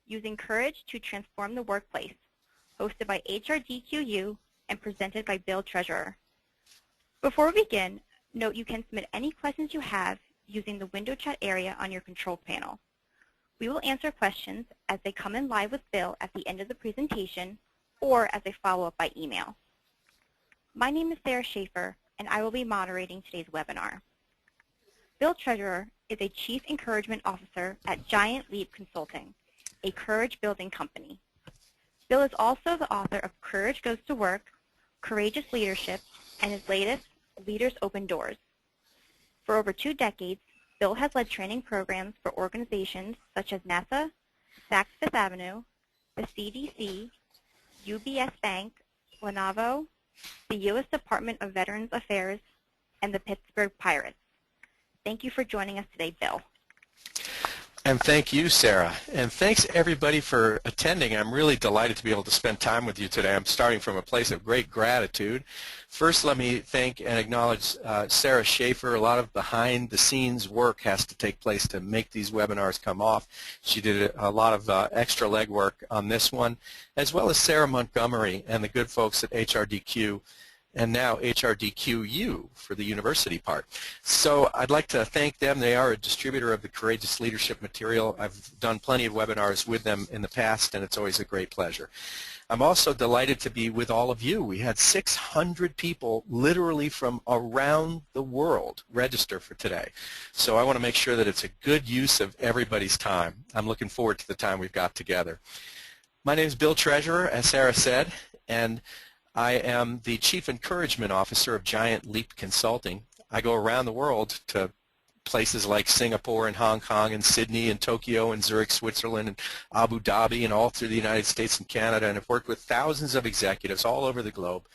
Using Courage to Transform the Workplace, hosted by HRDQ-U and presented by Bill Treasurer. Before we begin, note you can submit any questions you have using the window chat area on your control panel. We will answer questions as they come in live with Bill at the end of the presentation or as a follow-up by email. My name is Sarah Schaefer, and I will be moderating today's webinar. Bill Treasurer is a Chief Encouragement Officer at Giant Leap Consulting, a courage building company. Bill is also the author of Courage Goes to Work, Courageous Leadership, and his latest, Leaders Open Doors. For over 2 decades, Bill has led training programs for organizations such as NASA, Saks Fifth Avenue, the CDC, UBS Bank, Lenovo, the U.S. Department of Veterans Affairs, and the Pittsburgh Pirates. Thank you for joining us today, Bill. And thank you, Sarah. And thanks, everybody, for attending. I'm really delighted to be able to spend time with you today. I'm starting from a place of great gratitude. First, let me thank and acknowledge Sarah Schaefer. A lot of behind-the-scenes work has to take place to make these webinars come off. She did a lot of extra legwork on this one, as well as Sarah Montgomery and the good folks at HRDQ, and now HRDQ-U for the university part. So I'd like to thank them. They are a distributor of the Courageous Leadership material. I've done plenty of webinars with them in the past, and it's always a great pleasure. I'm also delighted to be with all of you. We had 600 people literally from around the world register for today. So I want to make sure that it's a good use of everybody's time. I'm looking forward to the time we've got together. My name is Bill Treasurer, as Sarah said, and I am the Chief Encouragement Officer of Giant Leap Consulting. I go around the world to places like Singapore and Hong Kong and Sydney and Tokyo and Zurich, Switzerland and Abu Dhabi and all through the United States and Canada, and have worked with thousands of executives all over the globe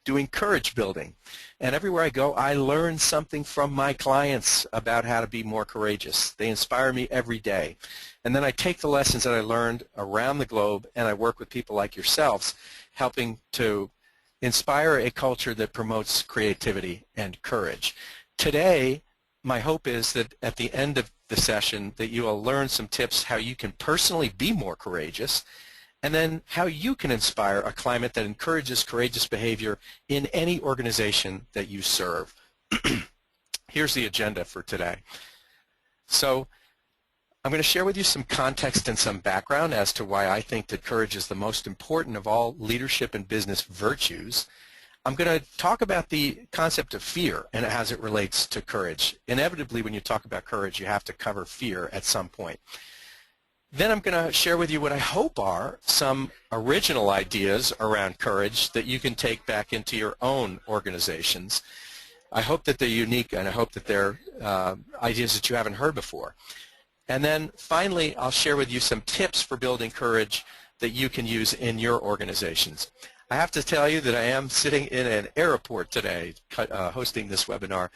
doing courage building. And everywhere I go, I learn something from my clients about how to be more courageous. They inspire me every day. And then I take the lessons that I learned around the globe and I work with people like yourselves, helping to inspire a culture that promotes creativity and courage. Today, my hope is that at the end of the session that you will learn some tips how you can personally be more courageous, and then how you can inspire a climate that encourages courageous behavior in any organization that you serve. Here's the agenda for today. So I'm going to share with you some context and some background as to why I think that courage is the most important of all leadership and business virtues. I'm going to talk about the concept of fear and as it relates to courage. Inevitably, when you talk about courage, you have to cover fear at some point. Then I'm going to share with you what I hope are some original ideas around courage that you can take back into your own organizations. I hope that they're unique, and I hope that they're ideas that you haven't heard before. And then finally, I'll share with you some tips for building courage that you can use in your organizations. I have to tell you that I am sitting in an airport today, hosting this webinar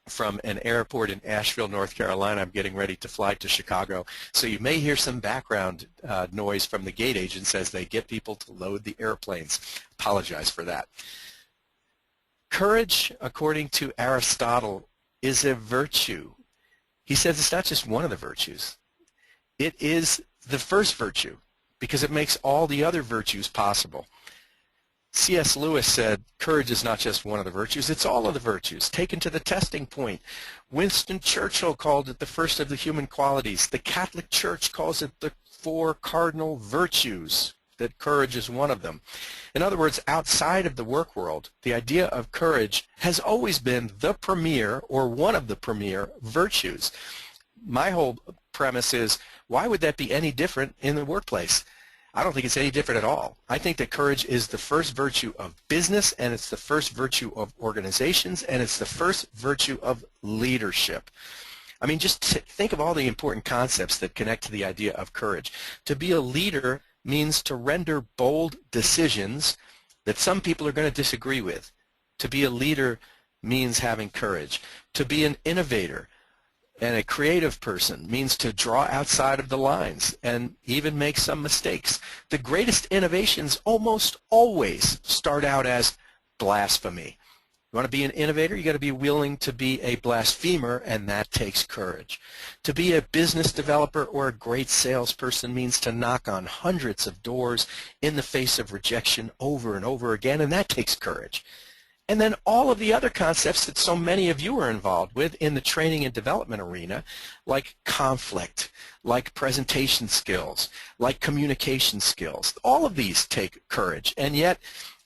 from an airport in Asheville, North Carolina. I'm getting ready to fly to Chicago. So you may hear some background noise from the gate agents as they get people to load the airplanes. Apologize for that. Courage, according to Aristotle, is a virtue. He says it's not just one of the virtues. It is the first virtue because it makes all the other virtues possible. C.S. Lewis said, courage is not just one of the virtues, it's all of the virtues, taken to the testing point. Winston Churchill called it the first of the human qualities. The Catholic Church calls it the 4 cardinal virtues, that courage is one of them. In other words, outside of the work world, the idea of courage has always been the premier or one of the premier virtues. My whole premise is, why would that be any different in the workplace? I don't think it's any different at all. I think that courage is the first virtue of business, and it's the first virtue of organizations, and it's the first virtue of leadership. I mean, just think of all the important concepts that connect to the idea of courage. To be a leader means to render bold decisions that some people are going to disagree with. To be a leader means having courage. To be an innovator and a creative person means to draw outside of the lines and even make some mistakes. The greatest innovations almost always start out as blasphemy. You want to be an innovator, you got to be willing to be a blasphemer, and that takes courage. To be a business developer or a great salesperson means to knock on hundreds of doors in the face of rejection over and over again, and that takes courage. And then all of the other concepts that so many of you are involved with in the training and development arena, like conflict, like presentation skills, like communication skills, all of these take courage. And yet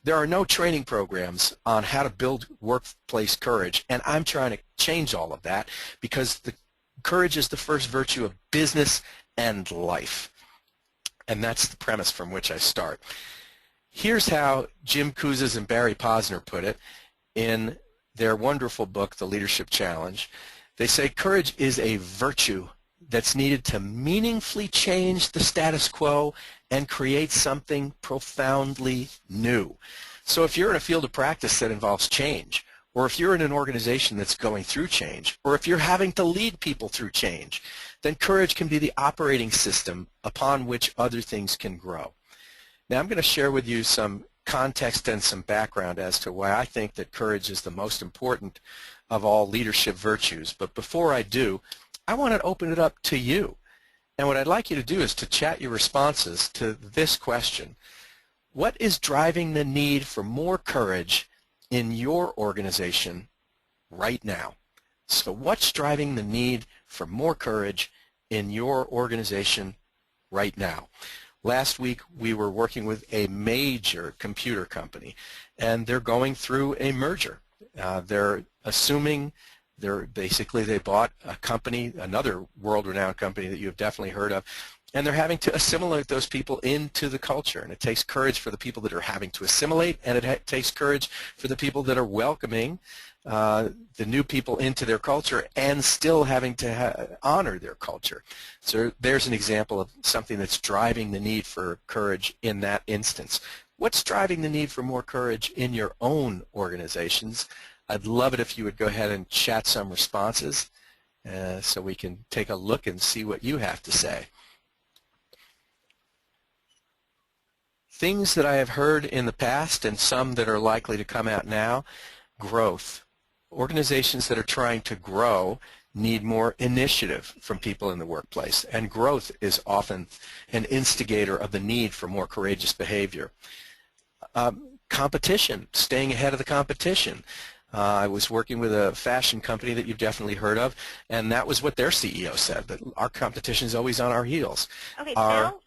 there are no training programs on how to build workplace courage, and I'm trying to change all of that because the courage is the first virtue of business and life. And that's the premise from which I start. Here's how Jim Kouzes and Barry Posner put it in their wonderful book, The Leadership Challenge. They say courage is a virtue that's needed to meaningfully change the status quo and create something profoundly new. So if you're in a field of practice that involves change, or if you're in an organization that's going through change, or if you're having to lead people through change, then courage can be the operating system upon which other things can grow. Now I'm going to share with you some context and some background as to why I think that courage is the most important of all leadership virtues. But before I do, I want to open it up to you. And what I'd like you to do is to chat your responses to this question. What is driving the need for more courage in your organization right now? So what's driving the need for more courage in your organization right now? Last week we were working with a major computer company, and they're going through a merger. They're assuming they bought a company, another world-renowned company that you've definitely heard of, and they're having to assimilate those people into the culture. And it takes courage for the people that are having to assimilate, and it takes courage for the people that are welcoming the new people into their culture and still having to honor their culture. So there's an example of something that's driving the need for courage in that instance. What's driving the need for more courage in your own organizations? I'd love it if you would go ahead and chat some responses so we can take a look and see what you have to say. Things that I have heard in the past and some that are likely to come out now: growth. Organizations that are trying to grow need more initiative from people in the workplace, and growth is often an instigator of the need for more courageous behavior. Competition, staying ahead of the competition. I was working with a fashion company that you've definitely heard of, and that was what their CEO said, that our competition is always on our heels. Okay, Bill,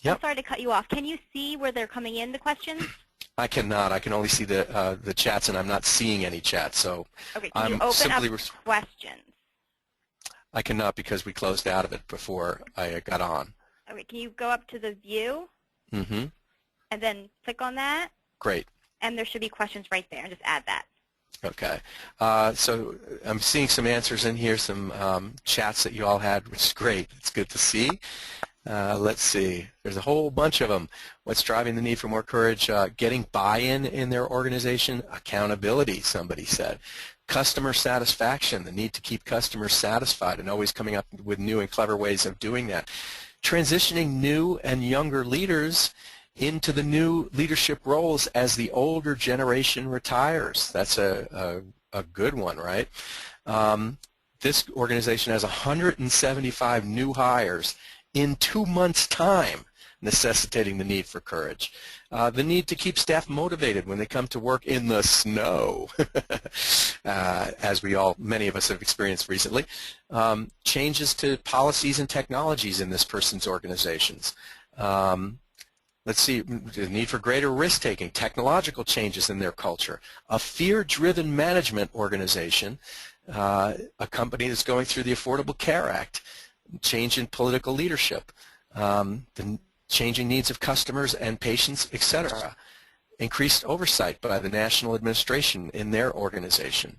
Yep. I'm sorry to cut you off. Can you see where they're coming in, the questions? I cannot. I can only see the chats, and I'm not seeing any chats. So okay, can you open up questions? I cannot because we closed out of it before I got on. Okay, can you go up to the view? Mm-hmm. And then click on that? Great. And there should be questions right there. Just add that. Okay. So I'm seeing some answers in here, some chats that you all had, which is great. It's good to see. Let's see. There's a whole bunch of them. What's driving the need for more courage? Getting buy-in in their organization. Accountability, somebody said. Customer satisfaction, the need to keep customers satisfied and always coming up with new and clever ways of doing that. Transitioning new and younger leaders into the new leadership roles as the older generation retires. That's a good one, right? This organization has 175 new hires in 2 months' time, necessitating the need for courage. The need to keep staff motivated when they come to work in the snow, as many of us have experienced recently. Changes to policies and technologies in this person's organizations. Let's see, the need for greater risk-taking, technological changes in their culture, a fear-driven management organization, a company that's going through the Affordable Care Act, change in political leadership, the changing needs of customers and patients, etc. Increased oversight by the national administration in their organization.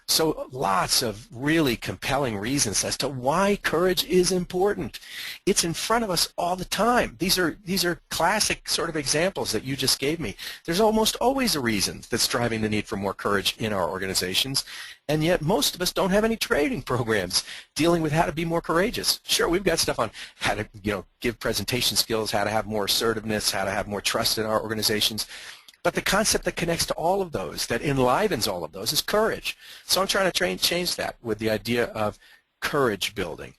So lots of really compelling reasons as to why courage is important. It's in front of us all the time. These are classic sort of examples that you just gave me. There's almost always a reason that's driving the need for more courage in our organizations, and yet most of us don't have any training programs dealing with how to be more courageous. Sure, we've got stuff on how to give presentation skills, how to have more assertiveness, how to have more trust in our organizations. But the concept that connects to all of those, that enlivens all of those, is courage. So I'm trying to change that with the idea of courage building.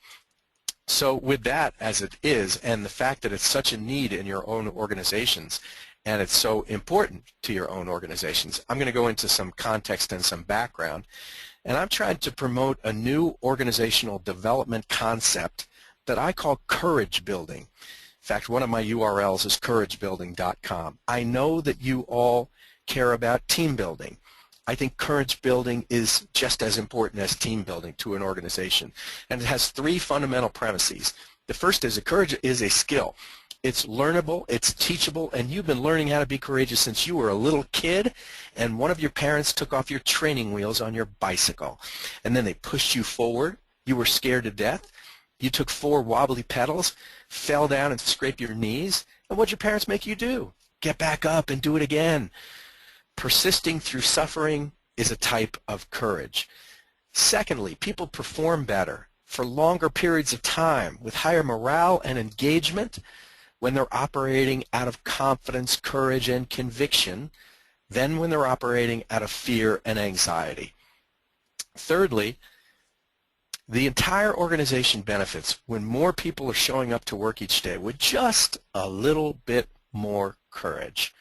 So with that as it is, and the fact that it's such a need in your own organizations, and it's so important to your own organizations, I'm going to go into some context and some background. And I'm trying to promote a new organizational development concept that I call courage building. In fact, one of my URLs is couragebuilding.com. I know that you all care about team building. I think courage building is just as important as team building to an organization. And it has three fundamental premises. The first is that courage is a skill. It's learnable, it's teachable, and you've been learning how to be courageous since you were a little kid and one of your parents took off your training wheels on your bicycle. And then they pushed you forward. You were scared to death. You took 4 wobbly pedals, fell down and scraped your knees. And what'd your parents make you do? Get back up and do it again. Persisting through suffering is a type of courage. Secondly, people perform better for longer periods of time with higher morale and engagement when they're operating out of confidence, courage, and conviction than when they're operating out of fear and anxiety. Thirdly, the entire organization benefits when more people are showing up to work each day with just a little bit more courage.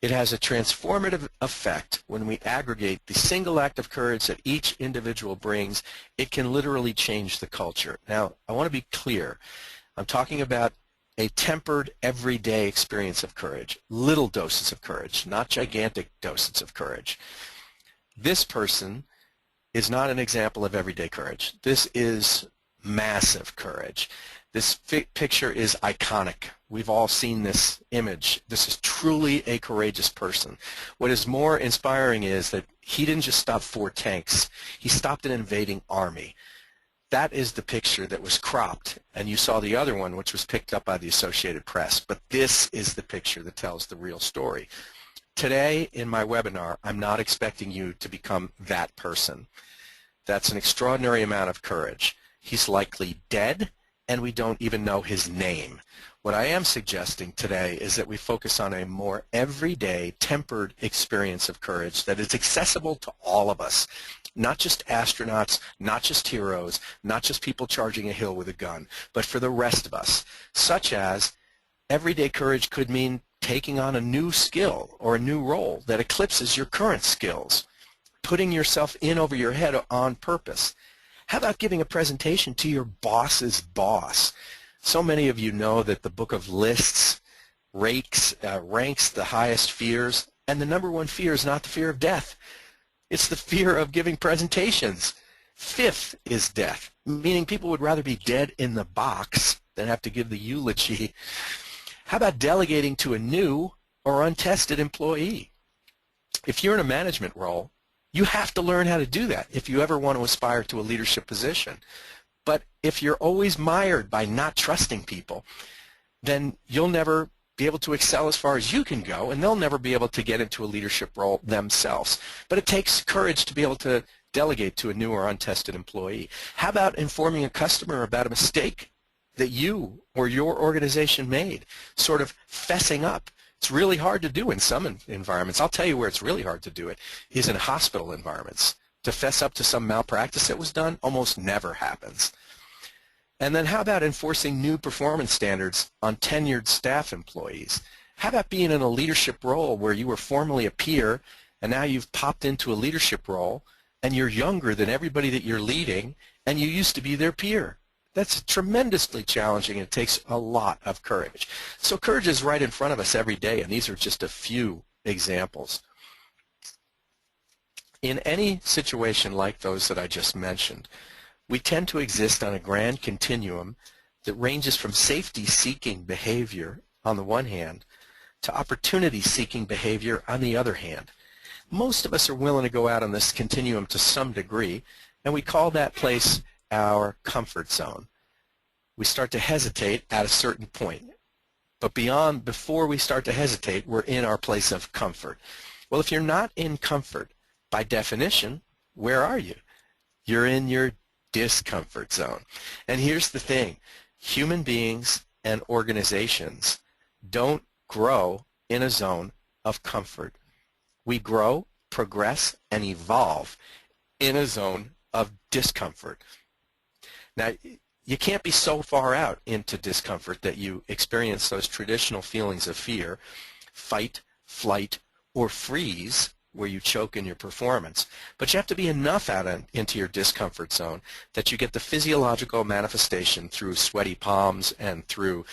It has a transformative effect when we aggregate the single act of courage that each individual brings. It can literally change the culture. Now, I want to be clear. I'm talking about a tempered, everyday experience of courage, little doses of courage, not gigantic doses of courage. This person is not an example of everyday courage. This is massive courage. This picture is iconic. We've all seen this image. This is truly a courageous person. What is more inspiring is that he didn't just stop 4 tanks. He stopped an invading army. That is the picture that was cropped, and you saw the other one, which was picked up by the Associated Press. But this is the picture that tells the real story. Today, in my webinar, I'm not expecting you to become that person. That's an extraordinary amount of courage. He's likely dead, and we don't even know his name. What I am suggesting today is that we focus on a more everyday, tempered experience of courage that is accessible to all of us, not just astronauts, not just heroes, not just people charging a hill with a gun, but for the rest of us, such as everyday courage could mean taking on a new skill or a new role that eclipses your current skills, putting yourself in over your head on purpose. How about giving a presentation to your boss's boss? So many of you know that the book of lists ranks the highest fears, and the number one fear is not the fear of death. It's the fear of giving presentations. 5th is death, meaning people would rather be dead in the box than have to give the eulogy. How about delegating to a new or untested employee? If you're in a management role, you have to learn how to do that if you ever want to aspire to a leadership position. But if you're always mired by not trusting people, then you'll never be able to excel as far as you can go, and they'll never be able to get into a leadership role themselves. But it takes courage to be able to delegate to a new or untested employee. How about informing a customer about a mistake that you or your organization made, sort of fessing up? It's really hard to do in some environments. I'll tell you where it's really hard to do it is in hospital environments. To fess up to some malpractice that was done almost never happens. And then how about enforcing new performance standards on tenured staff employees? How about being in a leadership role where you were formerly a peer and now you've popped into a leadership role and you're younger than everybody that you're leading and you used to be their peer? That's tremendously challenging, and it takes a lot of courage. So courage is right in front of us every day, and these are just a few examples. In any situation like those that I just mentioned, we tend to exist on a grand continuum that ranges from safety-seeking behavior on the one hand to opportunity-seeking behavior on the other hand. Most of us are willing to go out on this continuum to some degree, and we call that place our comfort zone. We start to hesitate at a certain point, but before we start to hesitate, we're in our place of comfort. Well, if you're not in comfort, by definition, where are you? You're in your discomfort zone. And here's the thing. Human beings and organizations don't grow in a zone of comfort. We grow, progress, and evolve in a zone of discomfort. Now, you can't be so far out into discomfort that you experience those traditional feelings of fear, fight, flight, or freeze, where you choke in your performance. But you have to be enough out into your discomfort zone that you get the physiological manifestation through sweaty palms and through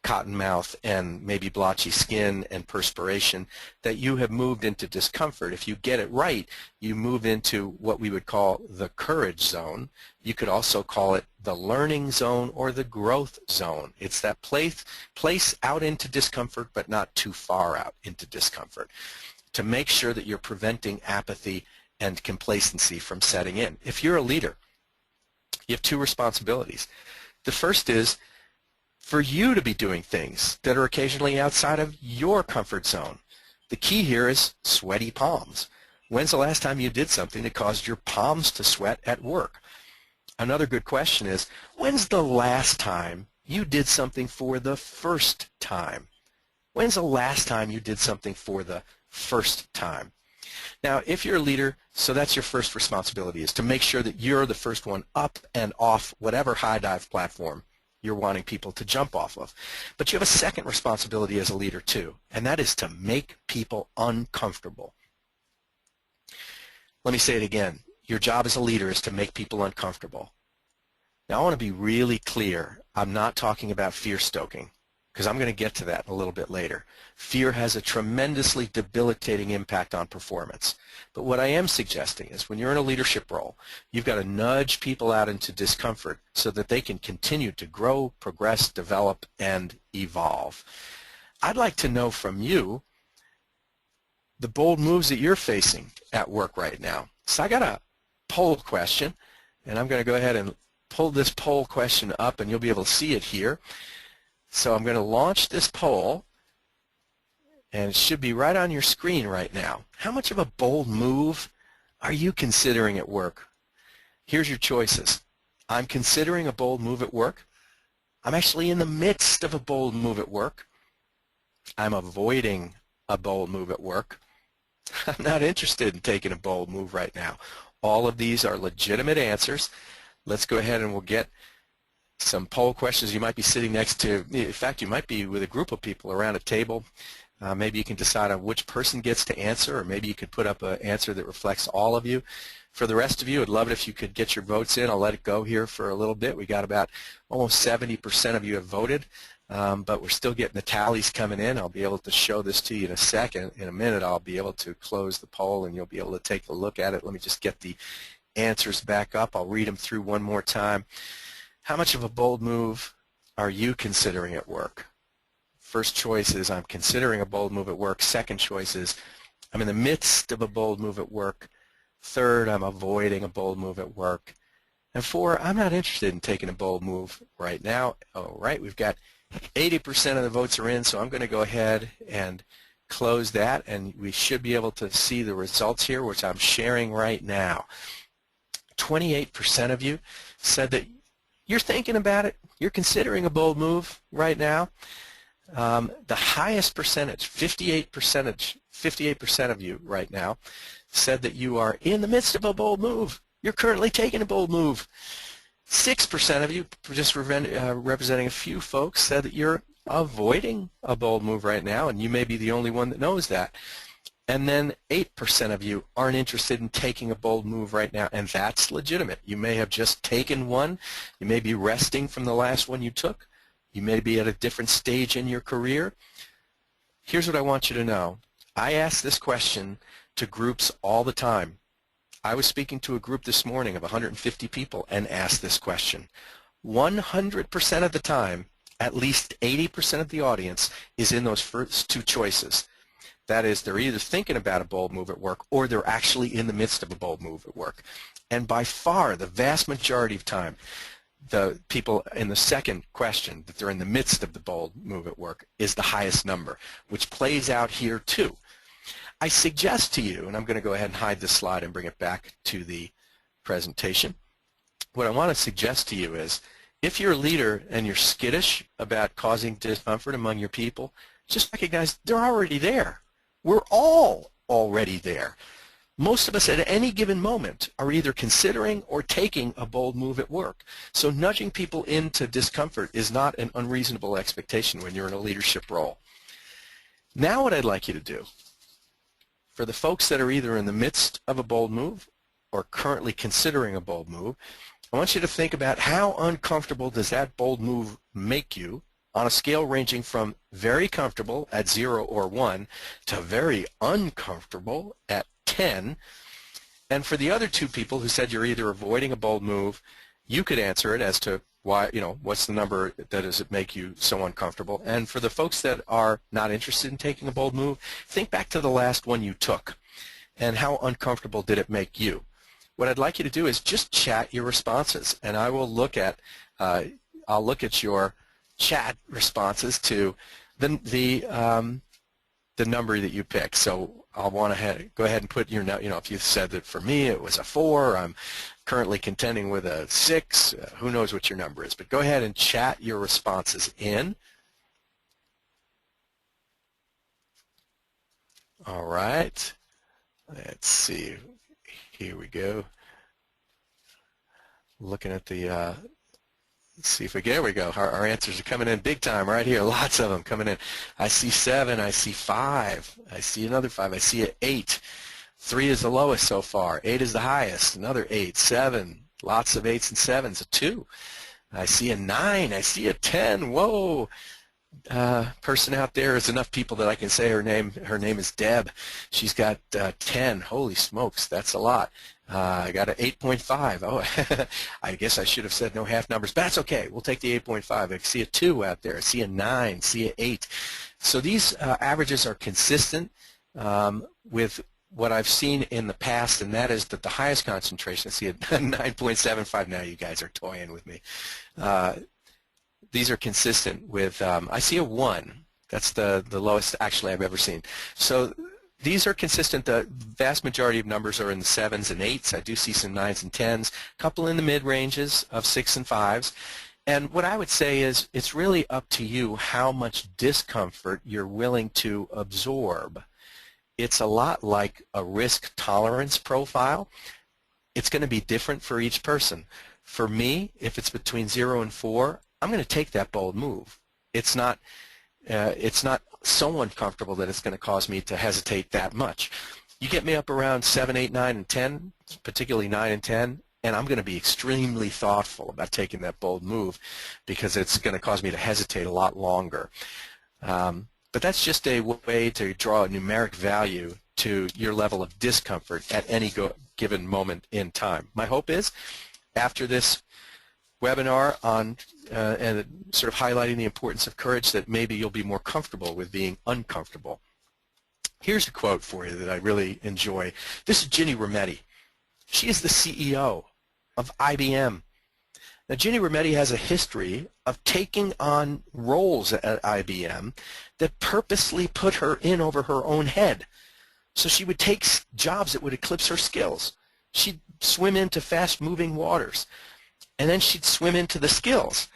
cotton mouth and maybe blotchy skin and perspiration that you have moved into discomfort. If you get it right, you move into what we would call the courage zone. You could also call it the learning zone or the growth zone. It's that place out into discomfort but not too far out into discomfort, to make sure that you're preventing apathy and complacency from setting in. If you're a leader, you have two responsibilities. The first is for you to be doing things that are occasionally outside of your comfort zone. The key here is sweaty palms. When's the last time you did something that caused your palms to sweat at work? Another good question is, when's the last time you did something for the first time? When's the last time you did something for the first time? Now, if you're a leader, so that's your first responsibility, is to make sure that you're the first one up and off whatever high dive platform you're wanting people to jump off of. But you have a second responsibility as a leader too, and that is to make people uncomfortable. Let me say it again. Your job as a leader is to make people uncomfortable. Now, I want to be really clear. I'm not talking about fear-stoking, because I'm going to get to that a little bit later. Fear has a tremendously debilitating impact on performance. But what I am suggesting is when you're in a leadership role, you've got to nudge people out into discomfort so that they can continue to grow, progress, develop, and evolve. I'd like to know from you the bold moves that you're facing at work right now. So I got a poll question, and I'm going to go ahead and pull this poll question up, and you'll be able to see it here. So I'm going to launch this poll, and it should be right on your screen right now. How much of a bold move are you considering at work? Here's your choices. I'm considering a bold move at work. I'm actually in the midst of a bold move at work. I'm avoiding a bold move at work. I'm not interested in taking a bold move right now. All of these are legitimate answers. Let's go ahead and we'll get some poll questions. You might be sitting next to, in fact, you might be with a group of people around a table. Maybe you can decide on which person gets to answer, or maybe you could put up an answer that reflects all of you. For the rest of you, I'd love it if you could get your votes in. I'll let it go here for a little bit. We got about almost 70% of you have voted, but we're still getting the tallies coming in. I'll be able to show this to you in a second. In a minute, I'll be able to close the poll, and you'll be able to take a look at it. Let me just get the answers back up. I'll read them through one more time. How much of a bold move are you considering at work? First choice is I'm considering a bold move at work. Second choice is I'm in the midst of a bold move at work. Third, I'm avoiding a bold move at work. And four, I'm not interested in taking a bold move right now. All right, we've got 80% of the votes are in, so I'm going to go ahead and close that, and we should be able to see the results here, which I'm sharing right now. 28% of you said that you're thinking about it. You're considering a bold move right now. The highest percentage, 58% of you right now, said that you are in the midst of a bold move. You're currently taking a bold move. 6% of you, just representing a few folks, said that you're avoiding a bold move right now, and you may be the only one that knows that. And then 8% of you aren't interested in taking a bold move right now, and that's legitimate. You may have just taken one. You may be resting from the last one you took. You may be at a different stage in your career. Here's what I want you to know. I ask this question to groups all the time. I was speaking to a group this morning of 150 people and asked this question. 100% of the time, at least 80% of the audience is in those first two choices. That is, they're either thinking about a bold move at work or they're actually in the midst of a bold move at work. And by far, the vast majority of time, the people in the second question, that they're in the midst of the bold move at work, is the highest number, which plays out here too. I suggest to you, and I'm going to go ahead and hide this slide and bring it back to the presentation. What I want to suggest to you is, if you're a leader and you're skittish about causing discomfort among your people, just recognize they're already there. We're all already there. Most of us at any given moment are either considering or taking a bold move at work. So nudging people into discomfort is not an unreasonable expectation when you're in a leadership role. Now what I'd like you to do, for the folks that are either in the midst of a bold move or currently considering a bold move, I want you to think about how uncomfortable does that bold move make you on a scale ranging from very comfortable at 0 or 1 to very uncomfortable at 10. And for the other two people who said you're either avoiding a bold move, you could answer it as to why, what's the number that does it make you so uncomfortable. And for the folks that are not interested in taking a bold move, think back to the last one you took and how uncomfortable did it make you. What I'd like you to do is just chat your responses, and I will look at I'll look at your chat responses to the number that you pick. So I'll want to go ahead and put your, if you said that for me it was a 4, I'm currently contending with a 6, who knows what your number is, but go ahead and chat your responses in. All right, let's see, here we go. Looking at the let's see if we there we go. Our answers are coming in big time right here. Lots of them coming in. I see 7. I see 5. I see another 5. I see an 8. 3 is the lowest so far. 8 is the highest. Another 8. 7. Lots of 8s and 7s. A 2. I see a 9. I see a 10. Whoa. Person out there is enough people that I can say her name. Her name is Deb. She's got 10. Holy smokes, that's a lot. I got an 8.5. Oh, I guess I should have said no half numbers, but that's okay. We'll take the 8.5. I see a 2 out there. I see a 9. See an 8. So these averages are consistent with what I've seen in the past, and that is that the highest concentration, I see a 9.75. Now you guys are toying with me. These are consistent with, I see a 1. That's the lowest actually I've ever seen. So these are consistent. The vast majority of numbers are in the 7s and 8s. I do see some 9s and 10s, a couple in the mid-ranges of 6 and 5s. And what I would say is it's really up to you how much discomfort you're willing to absorb. It's a lot like a risk tolerance profile. It's going to be different for each person. For me, if it's between 0 and 4, I'm going to take that bold move. It's not so uncomfortable that it's going to cause me to hesitate that much. You get me up around 7, 8, 9, and 10, particularly 9 and 10, and I'm going to be extremely thoughtful about taking that bold move because it's going to cause me to hesitate a lot longer. But that's just a way to draw a numeric value to your level of discomfort at any given moment in time. My hope is after this webinar on and sort of highlighting the importance of courage that maybe you'll be more comfortable with being uncomfortable. Here's a quote for you that I really enjoy. This is Ginny Rometty. She is the CEO of IBM. Now, Ginny Rometty has a history of taking on roles at IBM that purposely put her in over her own head. So she would take jobs that would eclipse her skills. She'd swim into fast-moving waters, and then she'd swim into the skills.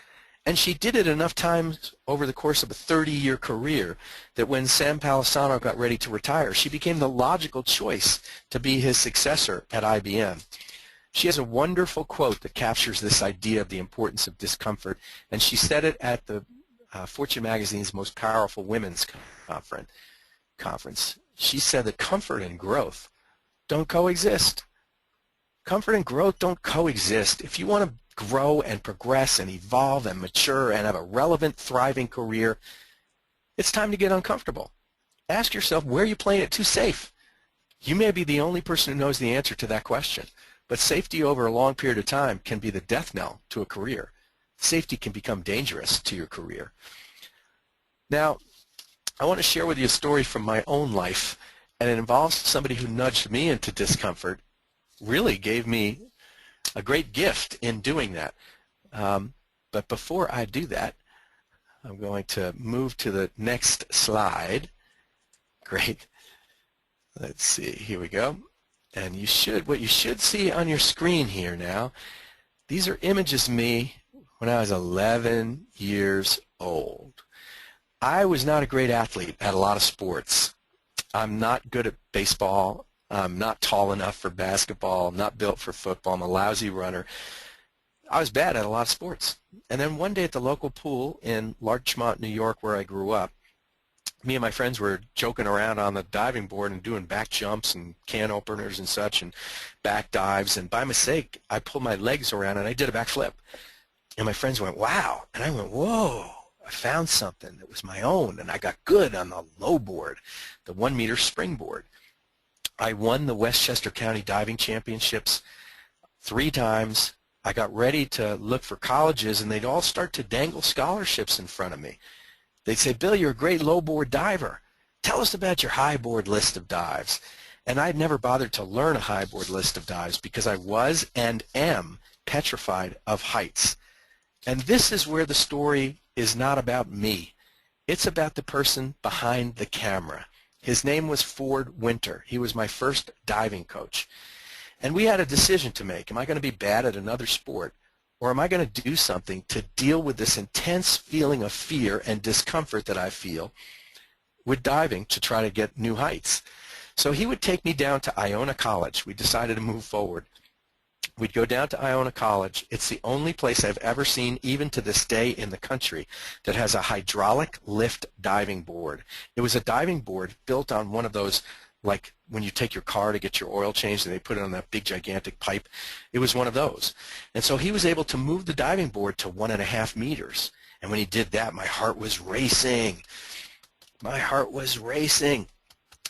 And she did it enough times over the course of a 30-year career that when Sam Palisano got ready to retire, she became the logical choice to be his successor at IBM. She has a wonderful quote that captures this idea of the importance of discomfort, and she said it at the Fortune magazine's Most Powerful Women's conference. She said that comfort and growth don't coexist. Comfort and growth don't coexist. If you want to grow and progress and evolve and mature and have a relevant, thriving career, it's time to get uncomfortable. Ask yourself, where are you playing it too safe? You may be the only person who knows the answer to that question, but safety over a long period of time can be the death knell to a career. Safety can become dangerous to your career. Now, I want to share with you a story from my own life, and it involves somebody who nudged me into discomfort, really gave me a great gift in doing that. But before I do that, I'm going to move to the next slide. Great. Let's see. Here we go. And what you should see on your screen here now, these are images of me when I was 11 years old. I was not a great athlete at a lot of sports. I'm not good at baseball. I'm not tall enough for basketball. I'm not built for football. I'm a lousy runner. I was bad at a lot of sports. And then one day at the local pool in Larchmont, New York, where I grew up, me and my friends were joking around on the diving board and doing back jumps and can openers and such and back dives. And by mistake, I pulled my legs around and I did a backflip. And my friends went, wow. And I went, whoa, I found something that was my own. And I got good on the low board, the 1-meter springboard. I won the Westchester County Diving Championships 3 times. I got ready to look for colleges, and they'd all start to dangle scholarships in front of me. They'd say, Bill, you're a great low-board diver. Tell us about your high-board list of dives. And I'd never bothered to learn a high-board list of dives because I was and am petrified of heights. And this is where the story is not about me. It's about the person behind the camera. His name was Ford Winter. He was my first diving coach. And we had a decision to make. Am I going to be bad at another sport, or am I going to do something to deal with this intense feeling of fear and discomfort that I feel with diving to try to get new heights? So he would take me down to Iona College. We decided to move forward. We'd go down to Iona College. It's the only place I've ever seen, even to this day in the country, that has a hydraulic lift diving board. It was a diving board built on one of those, like when you take your car to get your oil changed and they put it on that big gigantic pipe. It was one of those. And so he was able to move the diving board to 1.5 meters. And when he did that, my heart was racing. My heart was racing.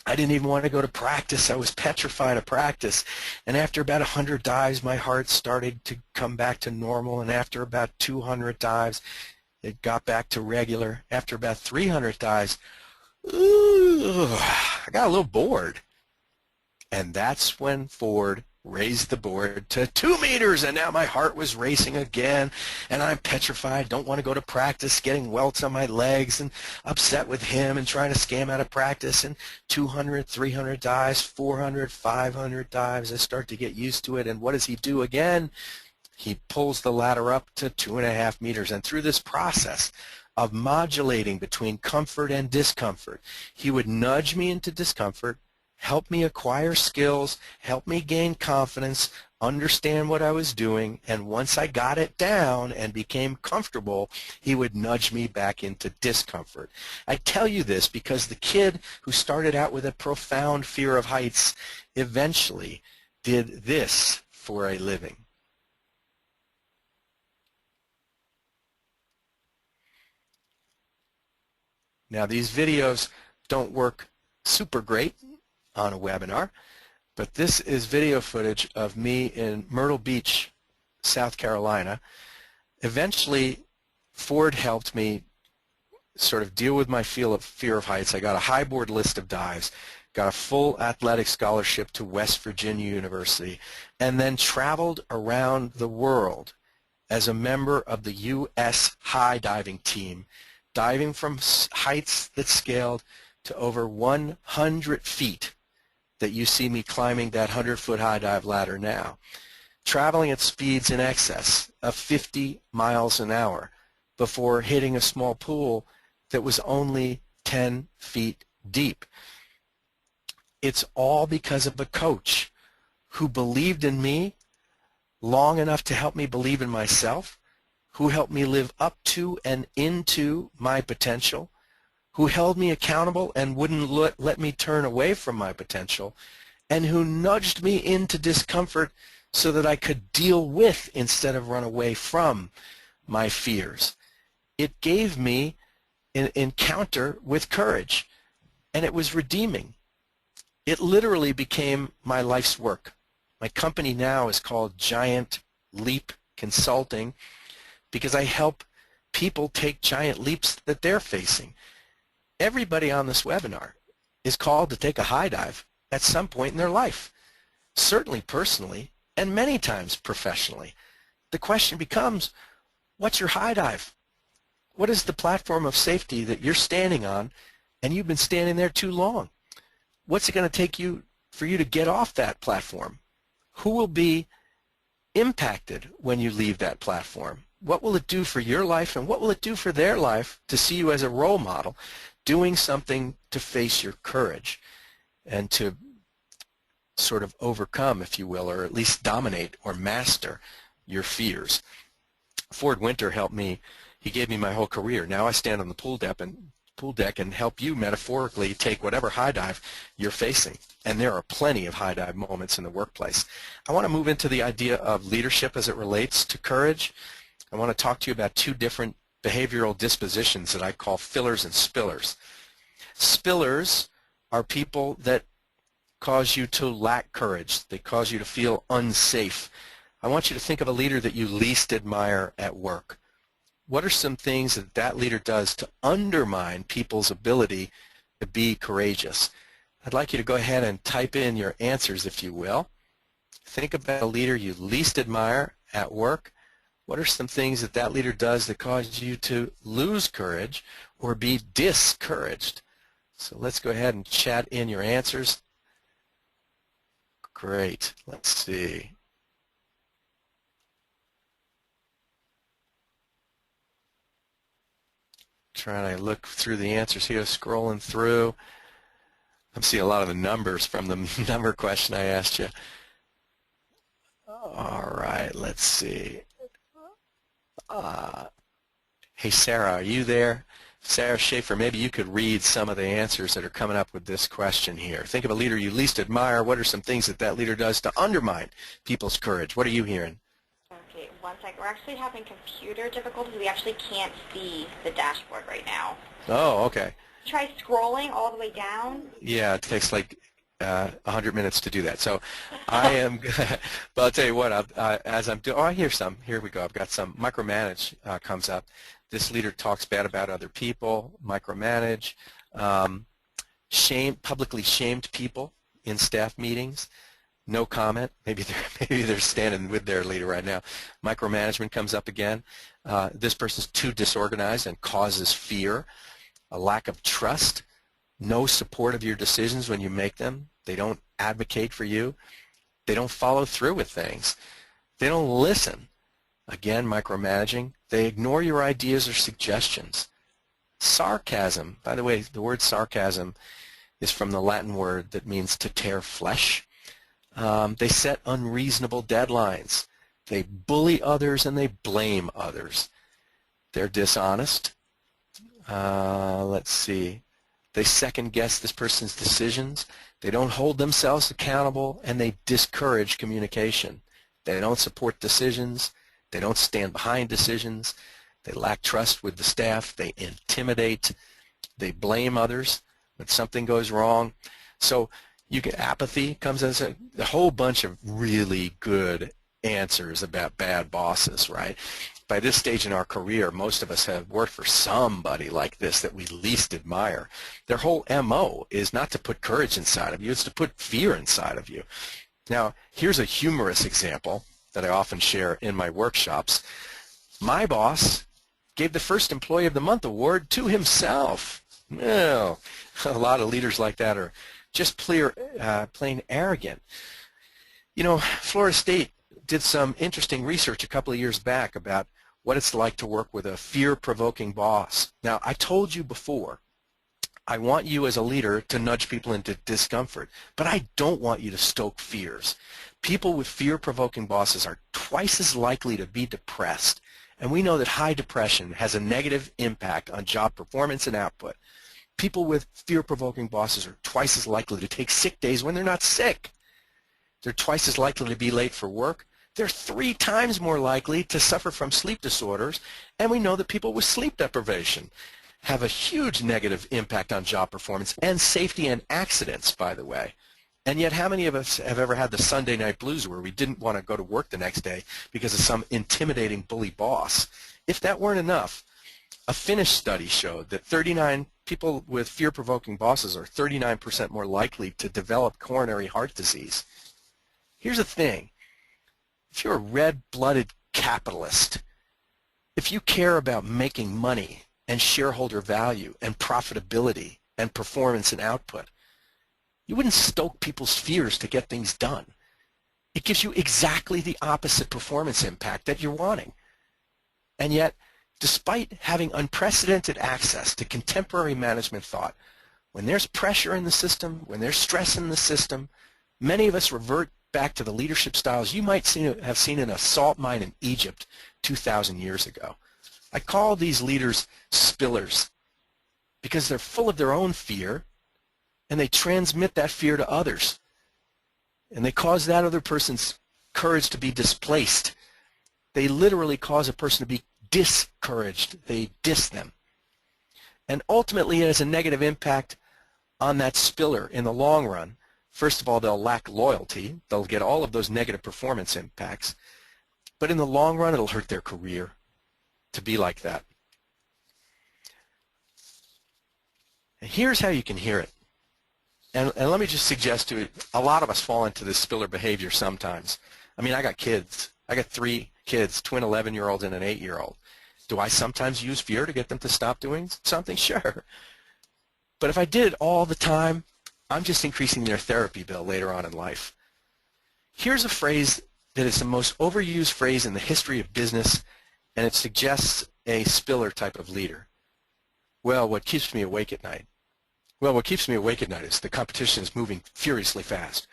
I didn't even want to go to practice. I was petrified of practice. And after about 100 dives, my heart started to come back to normal. And after about 200 dives, it got back to regular. After about 300 dives, I got a little bored. And that's when Ford raised the board to 2 meters, and now my heart was racing again, and I'm petrified, don't want to go to practice, getting welts on my legs, and upset with him and trying to scam out of practice. And 200, 300 dives, 400, 500 dives, I start to get used to it. And what does he do again? He pulls the ladder up to 2.5 meters, and through this process of modulating between comfort and discomfort, he would nudge me into discomfort, help me acquire skills, help me gain confidence, understand what I was doing, and once I got it down and became comfortable, he would nudge me back into discomfort. I tell you this because the kid who started out with a profound fear of heights eventually did this for a living. Now, these videos don't work super great on a webinar, but this is video footage of me in Myrtle Beach, South Carolina. Eventually, Ford helped me sort of deal with my fear of heights. I got a high board list of dives, got a full athletic scholarship to West Virginia University, and then traveled around the world as a member of the U.S. high diving team, diving from heights that scaled to over 100 feet that you see me climbing that 100-foot high dive ladder now, traveling at speeds in excess of 50 miles an hour before hitting a small pool that was only 10 feet deep. It's all because of a coach who believed in me long enough to help me believe in myself, who helped me live up to and into my potential, who held me accountable and wouldn't let me turn away from my potential, and who nudged me into discomfort so that I could deal with instead of run away from my fears. It gave me an encounter with courage, and it was redeeming. It literally became my life's work. My company now is called Giant Leap Consulting because I help people take giant leaps that they're facing. Everybody on this webinar is called to take a high dive at some point in their life, certainly personally and many times professionally. The question becomes, what's your high dive? What is the platform of safety that you're standing on and you've been standing there too long? What's it going to take for you to get off that platform? Who will be impacted when you leave that platform? What will it do for your life, and what will it do for their life to see you as a role model doing something to face your courage? and to sort of overcome, if you will, or at least dominate or master your fears. Ford Winter helped me. He gave me my whole career. Now I stand on the pool deck and help you metaphorically take whatever high dive you're facing. And there are plenty of high dive moments in the workplace. I want to move into the idea of leadership as it relates to courage. I want to talk to you about two different behavioral dispositions that I call fillers and spillers. Spillers are people that cause you to lack courage. They cause you to feel unsafe. I want you to think of a leader that you least admire at work. What are some things that that leader does to undermine people's ability to be courageous? I'd like you to go ahead and type in your answers, if you will. Think about a leader you least admire at work. What are some things that that leader does that cause you to lose courage or be discouraged? So let's go ahead and chat in your answers. Great. Let's see. Trying to look through the answers here, scrolling through. I'm seeing a lot of the numbers from the number question I asked you. All right, let's see. Hey, Sarah, are you there? Sarah Schaefer, maybe you could read some of the answers that are coming up with this question here. Think of a leader you least admire. What are some things that that leader does to undermine people's courage? What are you hearing? Okay, one sec. We're actually having computer difficulties. We actually can't see the dashboard right now. Oh, okay. Try scrolling all the way down. Yeah, it takes like 100 minutes to do that. So I am, but I'll tell you what, as I'm doing, oh, I hear some. Here we go. I've got some. Micromanage comes up. This leader talks bad about other people, micromanage, publicly shamed people in staff meetings, no comment. Maybe they're standing with their leader right now. Micromanagement comes up again. This person's too disorganized and causes fear, a lack of trust, no support of your decisions when you make them. They don't advocate for you. They don't follow through with things. They don't listen. Again, micromanaging. They ignore your ideas or suggestions. Sarcasm. By the way, the word sarcasm is from the Latin word that means to tear flesh. They set unreasonable deadlines. They bully others and they blame others. They're dishonest. Let's see. They second-guess this person's decisions. They don't hold themselves accountable, and they discourage communication. They don't support decisions. They don't stand behind decisions. They lack trust with the staff. They intimidate. They blame others when something goes wrong. So you get apathy comes as a whole bunch of really good answers about bad bosses, right? By this stage in our career, most of us have worked for somebody like this that we least admire. Their whole MO is not to put courage inside of you, it's to put fear inside of you. Now, here's a humorous example that I often share in my workshops. My boss gave the first Employee of the Month award to himself. Well, a lot of leaders like that are just plain arrogant. You know, Florida State did some interesting research a couple of years back about what it's like to work with a fear-provoking boss. Now, I told you before, I want you as a leader to nudge people into discomfort, but I don't want you to stoke fears. People with fear-provoking bosses are twice as likely to be depressed, and we know that high depression has a negative impact on job performance and output. People with fear-provoking bosses are twice as likely to take sick days when they're not sick. They're twice as likely to be late for work. They're 3 times more likely to suffer from sleep disorders, and we know that people with sleep deprivation have a huge negative impact on job performance and safety and accidents, by the way. And yet, how many of us have ever had the Sunday night blues where we didn't want to go to work the next day because of some intimidating bully boss? If that weren't enough, a Finnish study showed that people with fear-provoking bosses are 39% more likely to develop coronary heart disease. Here's the thing. If you're a red-blooded capitalist, if you care about making money and shareholder value and profitability and performance and output, you wouldn't stoke people's fears to get things done. It gives you exactly the opposite performance impact that you're wanting. And yet, despite having unprecedented access to contemporary management thought, When there's pressure in the system, when there's stress in the system, many of us revert back to the leadership styles you might have seen in a salt mine in Egypt 2,000 years ago. I call these leaders spillers because they're full of their own fear, and they transmit that fear to others. And they cause that other person's courage to be displaced. They literally cause a person to be discouraged. They diss them. And ultimately, it has a negative impact on that spiller in the long run. First of all, they'll lack loyalty. They'll get all of those negative performance impacts. But in the long run, it'll hurt their career to be like that. And here's how you can hear it. And let me just suggest to you, a lot of us fall into this spiller behavior sometimes. I mean, I got kids. I got 3 kids, twin 11-year-olds and an 8-year-old. Do I sometimes use fear to get them to stop doing something? Sure. But if I did it all the time, I'm just increasing their therapy bill later on in life. Here's a phrase that is the most overused phrase in the history of business, and it suggests a spiller type of leader. Well, what keeps me awake at night? Well, what keeps me awake at night is the competition is moving furiously fast.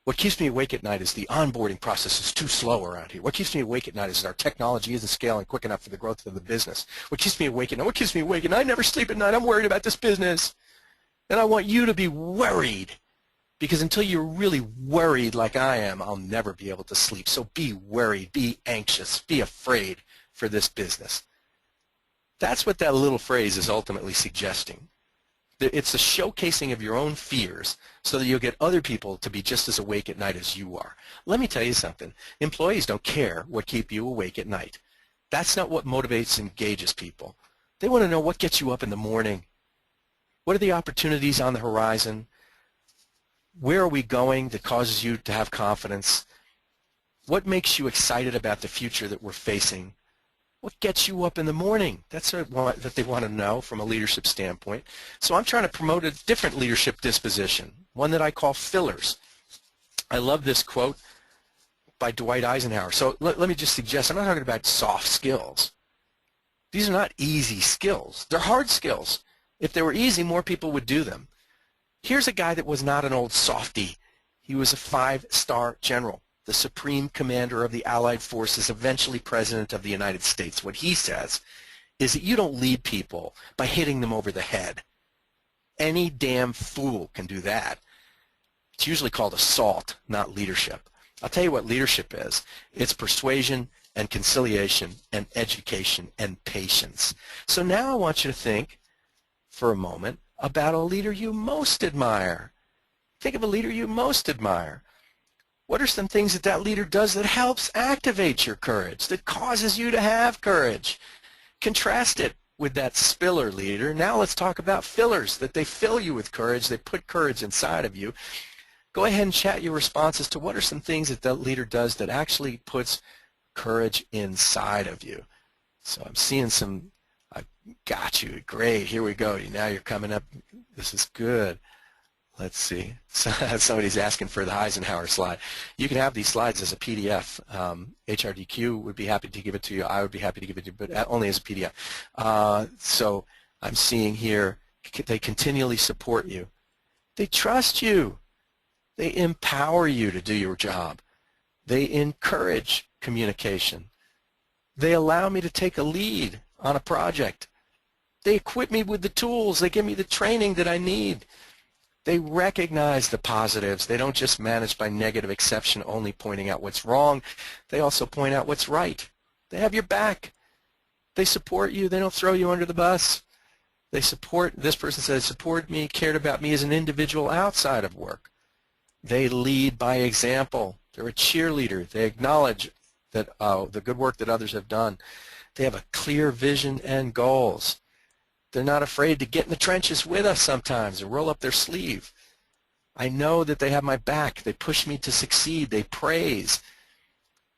What keeps me awake at night is the onboarding process is too slow around here. What keeps me awake at night is that our technology isn't scaling quick enough for the growth of the business. What keeps me awake at night? What keeps me awake at night? I never sleep at night. I'm worried about this business. And I want you to be worried, because until you're really worried like I am, I'll never be able to sleep. So be worried, be anxious, be afraid for this business. That's what that little phrase is ultimately suggesting. It's a showcasing of your own fears so that you'll get other people to be just as awake at night as you are. Let me tell you something. Employees don't care what keeps you awake at night. That's not what motivates and engages people. They want to know what gets you up in the morning. What are the opportunities on the horizon? Where are we going that causes you to have confidence? What makes you excited about the future that we're facing? What gets you up in the morning? That's what they want to know from a leadership standpoint. So I'm trying to promote a different leadership disposition, one that I call fillers. I love this quote by Dwight Eisenhower. So let me just suggest, I'm not talking about soft skills. These are not easy skills. They're hard skills. If they were easy, more people would do them. Here's a guy that was not an old softy. He was a 5-star general, the supreme commander of the Allied forces, eventually president of the United States. What he says is that you don't lead people by hitting them over the head. Any damn fool can do that. It's usually called assault, not leadership. I'll tell you what leadership is. It's persuasion and conciliation and education and patience. So now I want you to think for a moment about a leader you most admire. Think of a leader you most admire. What are some things that that leader does that helps activate your courage, that causes you to have courage? Contrast it with that spiller leader. Now let's talk about fillers, that they fill you with courage, they put courage inside of you. Go ahead and chat your responses to what are some things that that leader does that actually puts courage inside of you. So I'm seeing some, I got you, great, here we go. Now you're coming up, this is good. Let's see. Somebody's asking for the Eisenhower slide. You can have these slides as a PDF. HRDQ would be happy to give it to you. I would be happy to give it to you, but only as a PDF. So I'm seeing here they continually support you. They trust you. They empower you to do your job. They encourage communication. They allow me to take a lead on a project. They equip me with the tools. They give me the training that I need. They recognize the positives. They don't just manage by negative exception, only pointing out what's wrong. They also point out what's right. They have your back. They support you. They don't throw you under the bus. They support, this person says, support me, cared about me as an individual outside of work. They lead by example. They're a cheerleader. They acknowledge that the good work that others have done. They have a clear vision and goals. They're not afraid to get in the trenches with us sometimes and roll up their sleeve. I know that they have my back. They push me to succeed. They praise.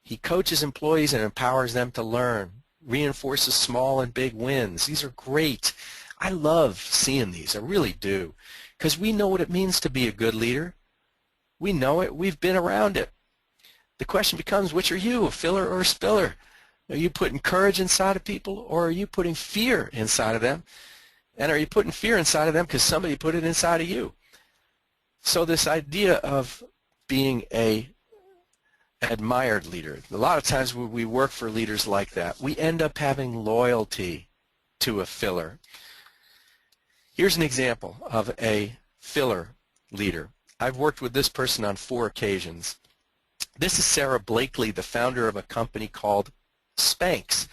He coaches employees and empowers them to learn, reinforces small and big wins. These are great. I love seeing these. I really do, because we know what it means to be a good leader. We know it. We've been around it. The question becomes, which are you, a filler or a spiller? Are you putting courage inside of people, or are you putting fear inside of them? And are you putting fear inside of them because somebody put it inside of you? So this idea of being a admired leader, a lot of times when we work for leaders like that, we end up having loyalty to a filler. Here's an example of a filler leader. I've worked with this person on 4 occasions. This is Sarah Blakely, the founder of a company called Spanx.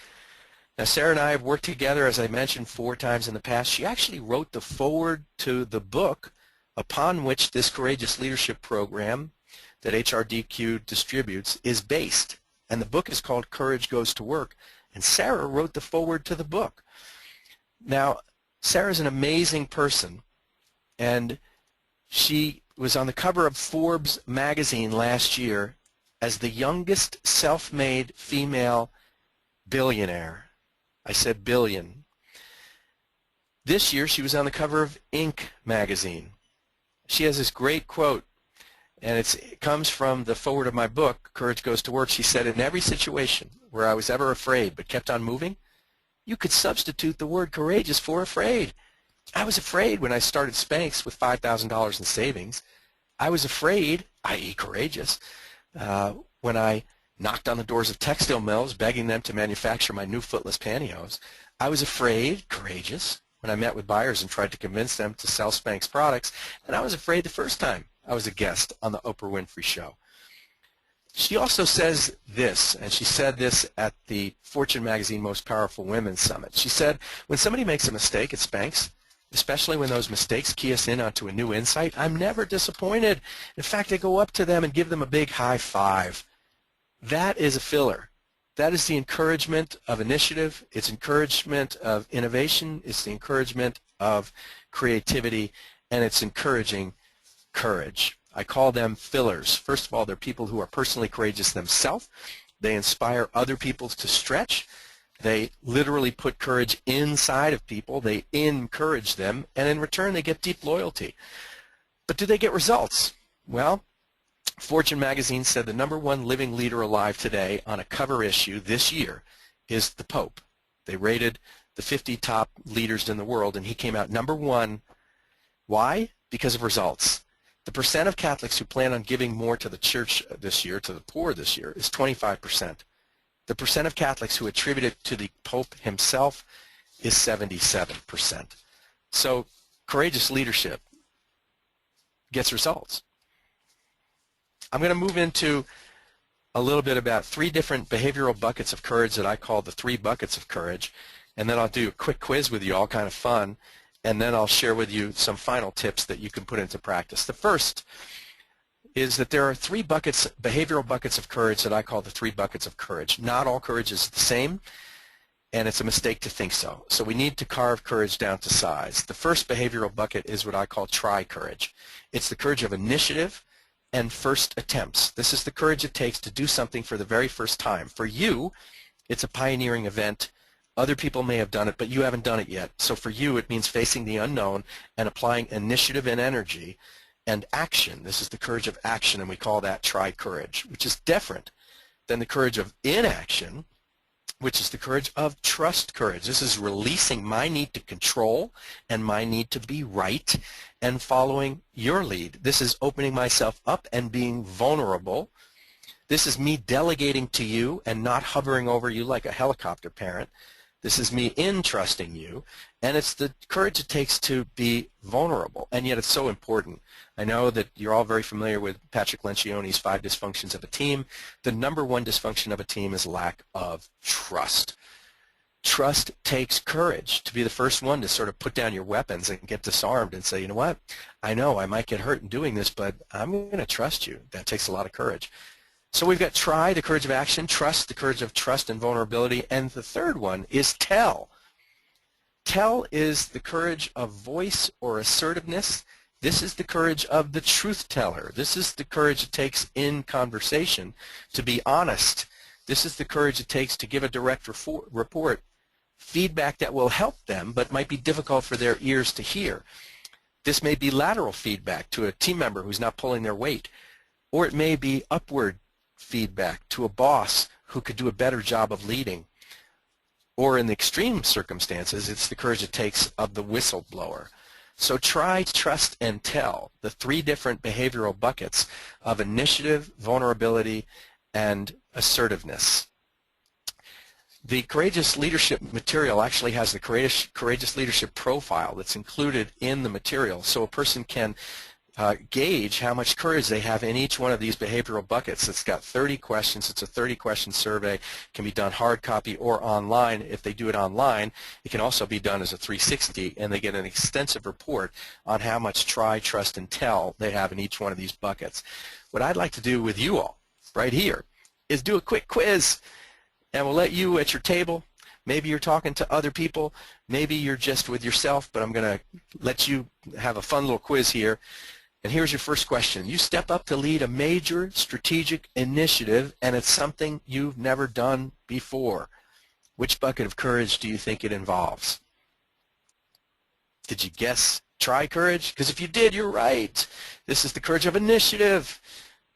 Now, Sarah and I have worked together, as I mentioned, 4 times in the past. She actually wrote the foreword to the book upon which this Courageous Leadership program that HRDQ distributes is based. And the book is called Courage Goes to Work. And Sarah wrote the foreword to the book. Now, Sarah's an amazing person, and she was on the cover of Forbes magazine last year as the youngest self-made female billionaire. I said billion. This year she was on the cover of Inc. magazine. She has this great quote, and it comes from the foreword of my book, Courage Goes to Work. She said, "In every situation where I was ever afraid but kept on moving, you could substitute the word courageous for afraid. I was afraid when I started Spanx with $5,000 in savings. I was afraid, i.e. courageous, when I knocked on the doors of textile mills begging them to manufacture my new footless pantyhose. I was afraid, courageous, when I met with buyers and tried to convince them to sell Spanx products. And I was afraid the first time I was a guest on the Oprah Winfrey Show." She also says this, and she said this at the Fortune Magazine Most Powerful Women Summit. She said, "When somebody makes a mistake at Spanx, especially when those mistakes key us in onto a new insight, I'm never disappointed. In fact, I go up to them and give them a big high five." That is a filler. That is the encouragement of initiative. It's encouragement of innovation. It's the encouragement of creativity, and it's encouraging courage. I call them fillers. First of all, they're people who are personally courageous themselves. They inspire other people to stretch. They literally put courage inside of people. They encourage them, and in return, they get deep loyalty. But do they get results? Well, Fortune magazine said the #1 living leader alive today on a cover issue this year is the Pope. They rated the 50 top leaders in the world, and he came out #1. Why? Because of results. The percent of Catholics who plan on giving more to the church this year, to the poor this year, is 25%. The percent of Catholics who attribute it to the Pope himself is 77%. So courageous leadership gets results. I'm going to move into a little bit about 3 different behavioral buckets of courage that I call the 3 buckets of courage, and then I'll do a quick quiz with you, all kind of fun, and then I'll share with you some final tips that you can put into practice. The first is that there are 3 buckets, behavioral buckets of courage that I call the 3 buckets of courage. Not all courage is the same, and it's a mistake to think so. So we need to carve courage down to size. The first behavioral bucket is what I call try courage. It's the courage of initiative and first attempts. This is the courage it takes to do something for the very first time. For you, it's a pioneering event. Other people may have done it, but you haven't done it yet. So for you, it means facing the unknown and applying initiative and energy and action. This is the courage of action, and we call that try courage, which is different than the courage of inaction, which is the courage of trust courage. This is releasing my need to control and my need to be right and following your lead. This is opening myself up and being vulnerable. This is me delegating to you and not hovering over you like a helicopter parent. This is me entrusting you, and it's the courage it takes to be vulnerable, and yet it's so important. I know that you're all very familiar with Patrick Lencioni's 5 dysfunctions of a team. The #1 dysfunction of a team is lack of trust. Trust takes courage to be the first one to sort of put down your weapons and get disarmed and say, you know what, I know I might get hurt in doing this, but I'm going to trust you. That takes a lot of courage. So we've got try, the courage of action, trust, the courage of trust and vulnerability, and the third one is tell. Tell is the courage of voice or assertiveness. This is the courage of the truth teller. This is the courage it takes in conversation to be honest. This is the courage it takes to give a direct report, feedback that will help them but might be difficult for their ears to hear. This may be lateral feedback to a team member who's not pulling their weight, or it may be upward feedback to a boss who could do a better job of leading. Or in the extreme circumstances, it's the courage it takes of the whistleblower. So try, trust, and tell, the three different behavioral buckets of initiative, vulnerability, and assertiveness. The Courageous Leadership material actually has the Courageous Leadership profile that's included in the material, so a person can gauge how much courage they have in each one of these behavioral buckets. It's got 30 questions. It's a 30-question survey. It can be done hard copy or online. If they do it online, it can also be done as a 360, and they get an extensive report on how much try, trust, and tell they have in each one of these buckets. What I'd like to do with you all right here is do a quick quiz, and we'll let you at your table. Maybe you're talking to other people. Maybe you're just with yourself, but I'm going to let you have a fun little quiz here. And here's your first question. You step up to lead a major strategic initiative, and it's something you've never done before. Which bucket of courage do you think it involves? Did you guess try courage? Because if you did, you're right. This is the courage of initiative,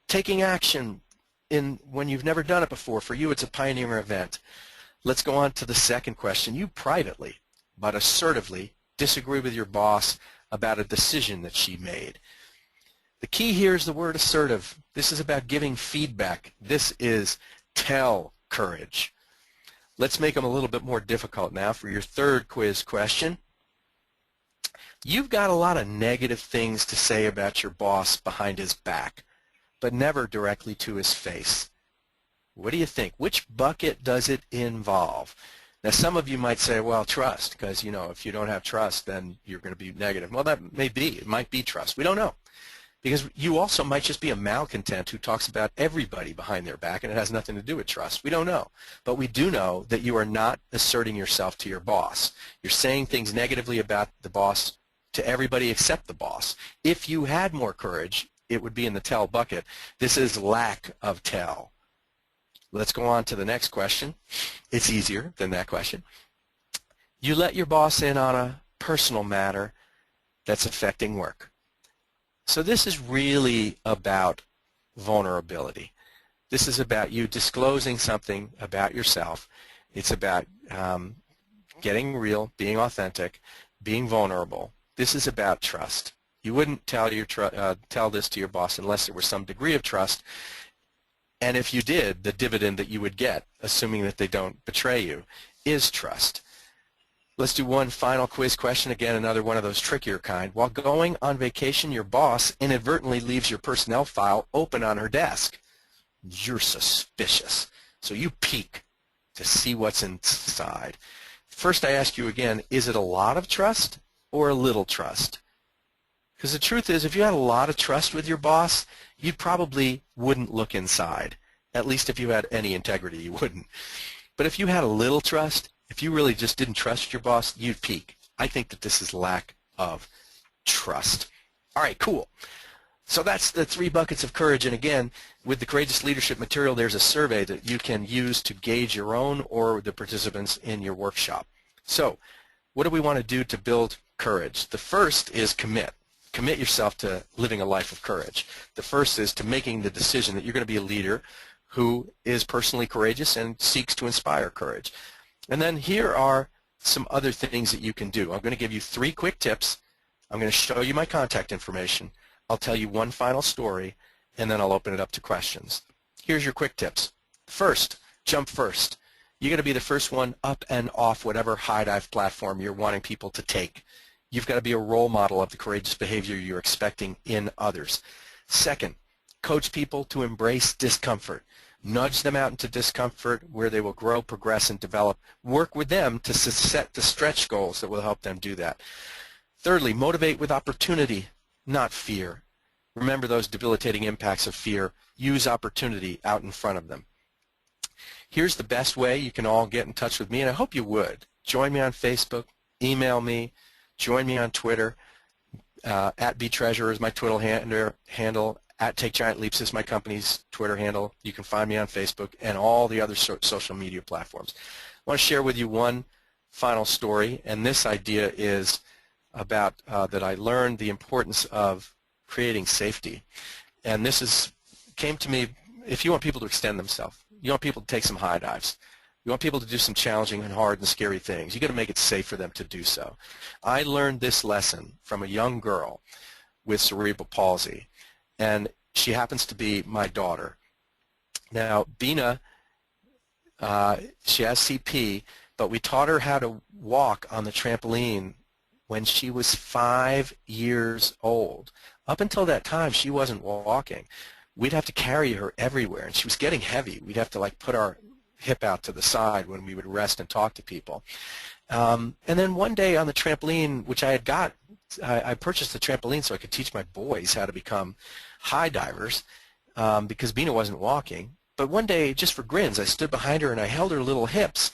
taking action when you've never done it before. For you, it's a pioneering event. Let's go on to the second question. You privately, but assertively, disagree with your boss about a decision that she made. The key here is the word assertive. This is about giving feedback. This is tell courage. Let's make them a little bit more difficult now for your third quiz question. You've got a lot of negative things to say about your boss behind his back, but never directly to his face. What do you think? Which bucket does it involve? Now, some of you might say, well, trust, because, you know, if you don't have trust, then you're going to be negative. Well, that may be. It might be trust. We don't know. Because you also might just be a malcontent who talks about everybody behind their back, and it has nothing to do with trust. We don't know. But we do know that you are not asserting yourself to your boss. You're saying things negatively about the boss to everybody except the boss. If you had more courage, it would be in the tell bucket. This is lack of tell. Let's go on to the next question. It's easier than that question. You let your boss in on a personal matter that's affecting work. So this is really about vulnerability. This is about you disclosing something about yourself. It's about getting real, being authentic, being vulnerable. This is about trust. You wouldn't tell this to your boss unless there was some degree of trust. And if you did, the dividend that you would get, assuming that they don't betray you, is trust. Let's do one final quiz question. Again, another one of those trickier kind. While going on vacation, your boss inadvertently leaves your personnel file open on her desk. You're suspicious. So you peek to see what's inside. First, I ask you again, is it a lot of trust or a little trust? Because the truth is, if you had a lot of trust with your boss, you probably wouldn't look inside. At least if you had any integrity, you wouldn't. But if you had a little trust, if you really just didn't trust your boss, you'd peek. I think that this is lack of trust. All right, cool. So that's the three buckets of courage. And again, with the Courageous Leadership material, there's a survey that you can use to gauge your own or the participants in your workshop. So what do we want to do to build courage? The first is commit. Commit yourself to living a life of courage. The first is to making the decision that you're going to be a leader who is personally courageous and seeks to inspire courage. And then here are some other things that you can do. I'm going to give you 3 quick tips. I'm going to show you my contact information. I'll tell you one final story, and then I'll open it up to questions. Here's your quick tips. First, jump first. You're going to be the first one up and off whatever high dive platform you're wanting people to take. You've got to be a role model of the courageous behavior you're expecting in others. Second, coach people to embrace discomfort. Nudge them out into discomfort where they will grow, progress, and develop. Work with them to set the stretch goals that will help them do that. Thirdly, motivate with opportunity, not fear. Remember those debilitating impacts of fear. Use opportunity out in front of them. Here's the best way you can all get in touch with me, and I hope you would. Join me on Facebook, email me, join me on Twitter. At @BTreasure is my Twitter handle. @TakeGiantLeaps is my company's Twitter handle. You can find me on Facebook and all the other social media platforms. I want to share with you one final story, and this idea is about that I learned the importance of creating safety. And this came to me, if you want people to extend themselves, you want people to take some high dives. You want people to do some challenging and hard and scary things. You got to make it safe for them to do so. I learned this lesson from a young girl with cerebral palsy, and she happens to be my daughter. Now, Bina, she has CP, but we taught her how to walk on the trampoline when she was 5 years old. Up until that time, she wasn't walking. We'd have to carry her everywhere, and she was getting heavy. We'd have to like put our hip out to the side when we would rest and talk to people. And then one day on the trampoline, which I purchased the trampoline so I could teach my boys how to become high divers because Bina wasn't walking. But one day, just for grins, I stood behind her and I held her little hips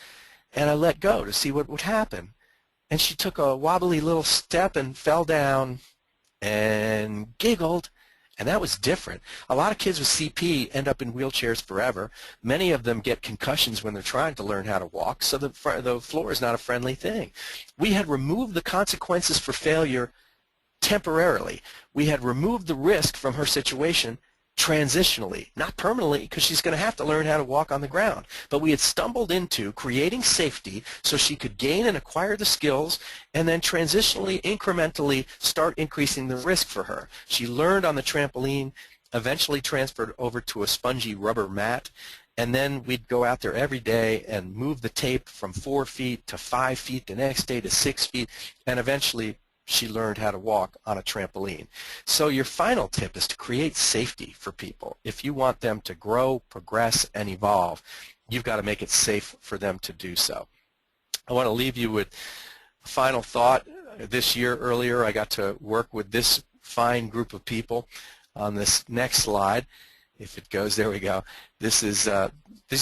and I let go to see what would happen. And she took a wobbly little step and fell down and giggled. And that was different. A lot of kids with CP end up in wheelchairs forever. Many of them get concussions when they're trying to learn how to walk, so the floor is not a friendly thing. We had removed the consequences for failure temporarily. We had removed the risk from her situation transitionally, not permanently, because she's going to have to learn how to walk on the ground. But we had stumbled into creating safety so she could gain and acquire the skills and then transitionally, incrementally start increasing the risk for her. She learned on the trampoline, eventually transferred over to a spongy rubber mat, and then we'd go out there every day and move the tape from 4 feet to 5 feet, the next day to 6 feet, and eventually she learned how to walk on a trampoline. So your final tip is to create safety for people. If you want them to grow, progress, and evolve, you've got to make it safe for them to do so. I want to leave you with a final thought. This year, earlier, I got to work with this fine group of people on this next slide. If it goes, there we go. These are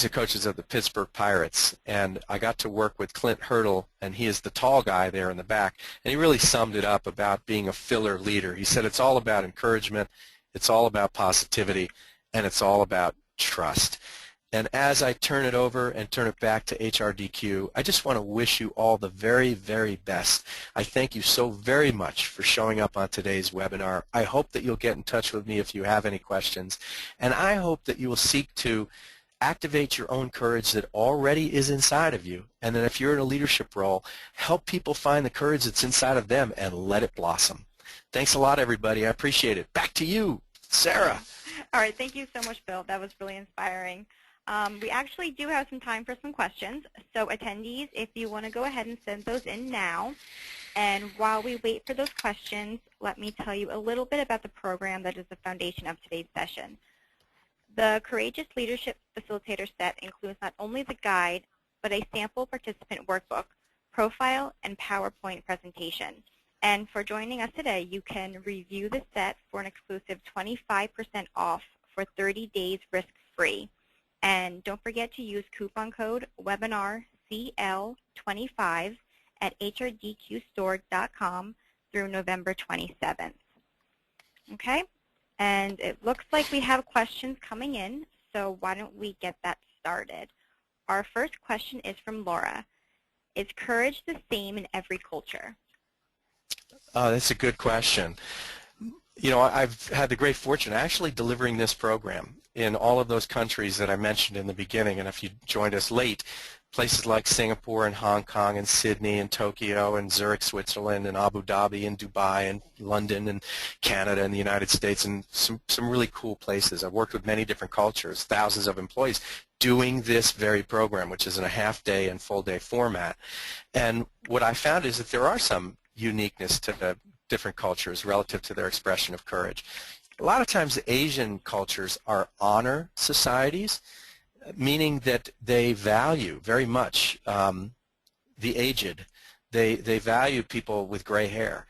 coaches of the Pittsburgh Pirates, and I got to work with Clint Hurdle, and he is the tall guy there in the back, and he really summed it up about being a filler leader. He said it's all about encouragement, it's all about positivity, and it's all about trust. And as I turn it over and turn it back to HRDQ, I just want to wish you all the very, very best. I thank you so very much for showing up on today's webinar. I hope that you'll get in touch with me if you have any questions. And I hope that you will seek to activate your own courage that already is inside of you. And then if you're in a leadership role, help people find the courage that's inside of them and let it blossom. Thanks a lot, everybody. I appreciate it. Back to you, Sarah. All right. Thank you so much, Bill. That was really inspiring. We actually do have some time for some questions. So attendees, if you want to go ahead and send those in now. And while we wait for those questions, let me tell you a little bit about the program that is the foundation of today's session. The Courageous Leadership Facilitator set includes not only the guide, but a sample participant workbook, profile, and PowerPoint presentation. And for joining us today, you can review the set for an exclusive 25% off for 30 days risk-free. And don't forget to use coupon code WebinarCL25 at HRDQstore.com through November 27th. Okay? And it looks like we have questions coming in, so why don't we get that started? Our first question is from Laura. Is courage the same in every culture? That's a good question. You know, I've had the great fortune of actually delivering this program in all of those countries that I mentioned in the beginning, and if you joined us late, places like Singapore and Hong Kong and Sydney and Tokyo and Zurich, Switzerland, and Abu Dhabi and Dubai and London and Canada and the United States, and some really cool places. I've worked with many different cultures, thousands of employees doing this very program, which is in a half-day and full-day format. And what I found is that there are some uniqueness to the different cultures relative to their expression of courage. A lot of times the Asian cultures are honor societies, meaning that they value very much the aged. They value people with gray hair.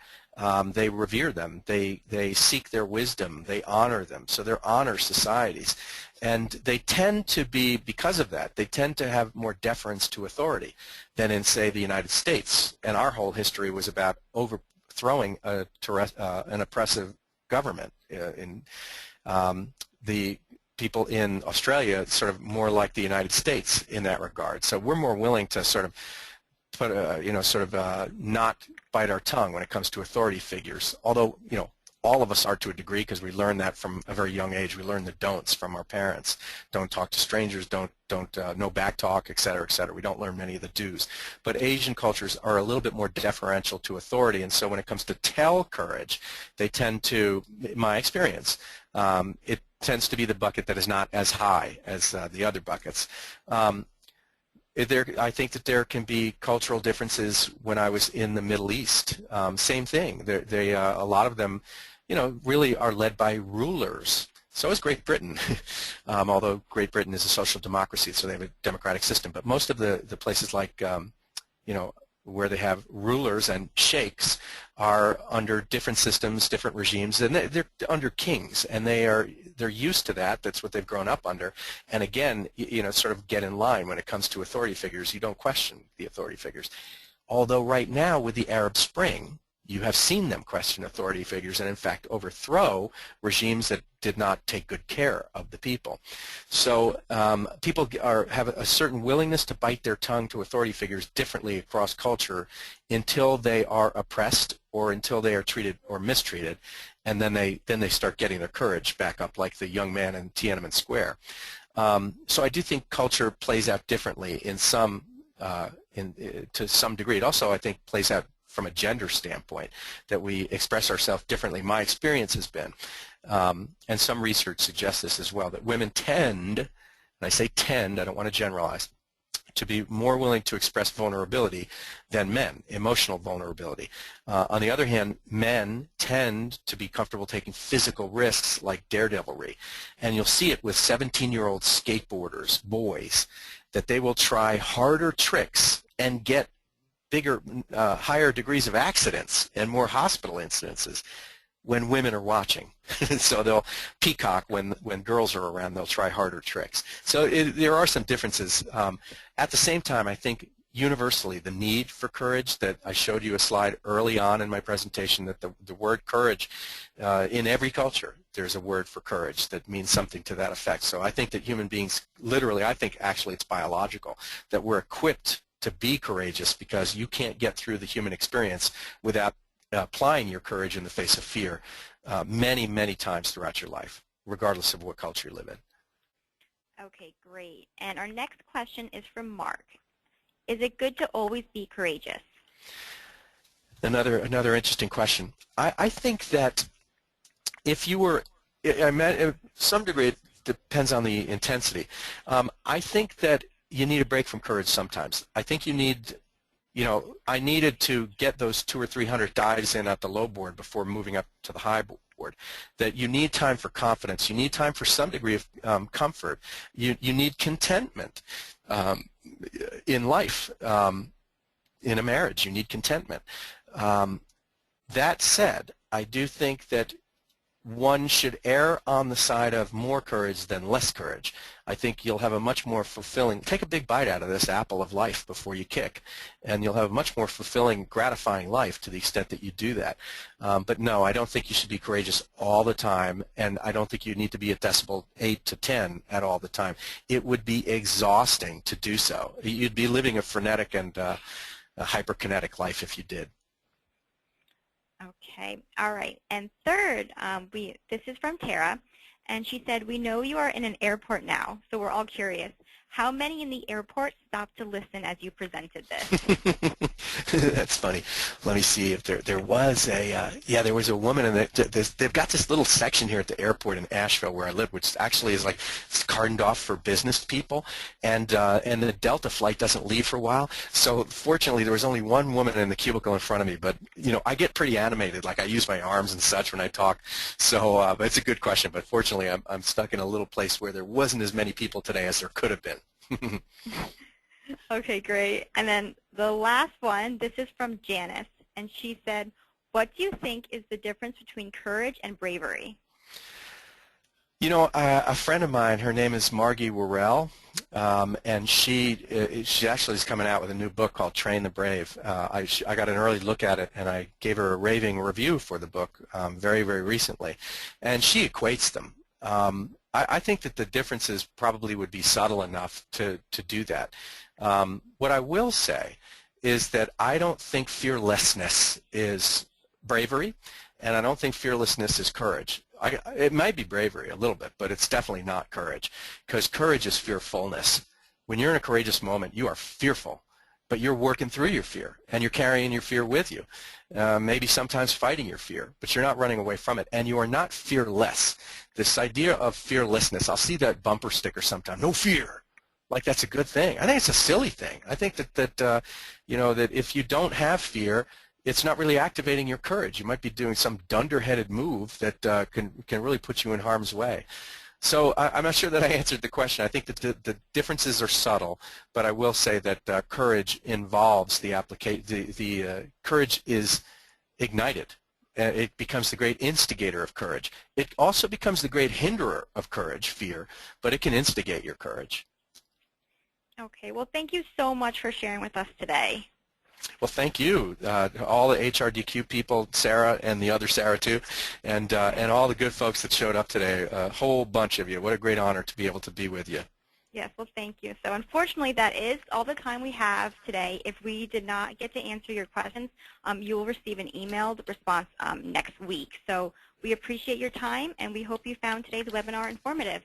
They revere them. They seek their wisdom. They honor them. So they're honor societies. And they tend to be, because of that, they tend to have more deference to authority than in, say, the United States. And our whole history was about overthrowing an oppressive government. The people in Australia sort of more like the United States in that regard. So we're more willing to sort of put not bite our tongue when it comes to authority figures. Although, you know, All of us are to a degree because we learn that from a very young age. We learn the don'ts from our parents. Don't talk to strangers, don't no back talk, et cetera, et cetera. We don't learn many of the do's. But Asian cultures are a little bit more deferential to authority, and so when it comes to tell courage, they tend to, in my experience, it tends to be the bucket that is not as high as the other buckets. I think that there can be cultural differences when I was in the Middle East. Same thing. A lot of them, really are led by rulers. So is Great Britain, although Great Britain is a social democracy, so they have a democratic system. But most of the places like, where they have rulers and sheikhs are under different systems, different regimes, and they're under kings, and they're used to that. That's what they've grown up under. And again, sort of get in line when it comes to authority figures. You don't question the authority figures. Although right now with the Arab Spring, you have seen them question authority figures and in fact overthrow regimes that did not take good care of the people. So people have a certain willingness to bite their tongue to authority figures differently across culture until they are oppressed or until they are treated or mistreated, and then they start getting their courage back up, like the young man in Tiananmen Square. So I do think culture plays out differently in some to some degree. It also, I think, plays out from a gender standpoint, that we express ourselves differently. My experience has been, and some research suggests this as well, that women tend, and I say tend, I don't want to generalize, to be more willing to express vulnerability than men, emotional vulnerability. On the other hand, men tend to be comfortable taking physical risks like daredevilry. And you'll see it with 17-year-old skateboarders, boys, that they will try harder tricks and get bigger, higher degrees of accidents and more hospital incidences when women are watching. So they'll peacock when girls are around. They'll try harder tricks. So there are some differences. At the same time, I think universally the need for courage, that I showed you a slide early on in my presentation, that the word courage, in every culture, there's a word for courage that means something to that effect. So I think that human beings, literally, I think actually it's biological, that we're equipped to be courageous, because you can't get through the human experience without applying your courage in the face of fear many, many times throughout your life, regardless of what culture you live in. Okay, great. And our next question is from Mark. Is it good to always be courageous? Another interesting question. I think that if you were, to some degree it depends on the intensity. I think that you need a break from courage sometimes. I think you need, I needed to get those 200 or 300 dives in at the low board before moving up to the high board. That you need time for confidence. You need time for some degree of comfort. You need contentment in life. In a marriage, you need contentment. That said, I do think that one should err on the side of more courage than less courage. I think you'll have a much more fulfilling, take a big bite out of this apple of life before you kick, and you'll have a much more fulfilling, gratifying life to the extent that you do that. But no, I don't think you should be courageous all the time, and I don't think you need to be at decibel 8 to 10 at all the time. It would be exhausting to do so. You'd be living a frenetic and a hyperkinetic life if you did. Okay, all right. And third, this is from Tara, and she said, we know you are in an airport now, so we're all curious. How many in the airport stopped to listen as you presented this? That's funny. Let me see if there was a, there was a woman, and they've got this little section here at the airport in Asheville where I live, which actually is like cordoned off for business people, and the Delta flight doesn't leave for a while. So fortunately, there was only one woman in the cubicle in front of me, but I get pretty animated, like I use my arms and such when I talk. So but it's a good question, but fortunately, I'm stuck in a little place where there wasn't as many people today as there could have been. Okay, great. And then the last one, this is from Janice, and she said, what do you think is the difference between courage and bravery? A friend of mine, her name is Margie Worrell, and she actually is coming out with a new book called Train the Brave. I got an early look at it, and I gave her a raving review for the book very, very recently, and she equates them. I think that the differences probably would be subtle enough to do that. What I will say is that I don't think fearlessness is bravery, and I don't think fearlessness is courage. It might be bravery a little bit, but it's definitely not courage, because courage is fearfulness. When you're in a courageous moment, you are fearful, but you're working through your fear, and you're carrying your fear with you, maybe sometimes fighting your fear, but you're not running away from it, and you are not fearless. This idea of fearlessness, I'll see that bumper sticker sometimes, no fear, like that's a good thing. I think it's a silly thing. I think that if you don't have fear, it's not really activating your courage. You might be doing some dunderheaded move that can really put you in harm's way. So I'm not sure that I answered the question. I think that the differences are subtle, but I will say that courage involves the application. Courage is ignited. It becomes the great instigator of courage. It also becomes the great hinderer of courage, fear, but it can instigate your courage. Okay, well, thank you so much for sharing with us today. Well, thank you, all the HRDQ people, Sarah and the other Sarah too, and all the good folks that showed up today, a whole bunch of you. What a great honor to be able to be with you. Yes, well, thank you. So unfortunately, that is all the time we have today. If we did not get to answer your questions, you will receive an emailed response next week. So we appreciate your time, and we hope you found today's webinar informative.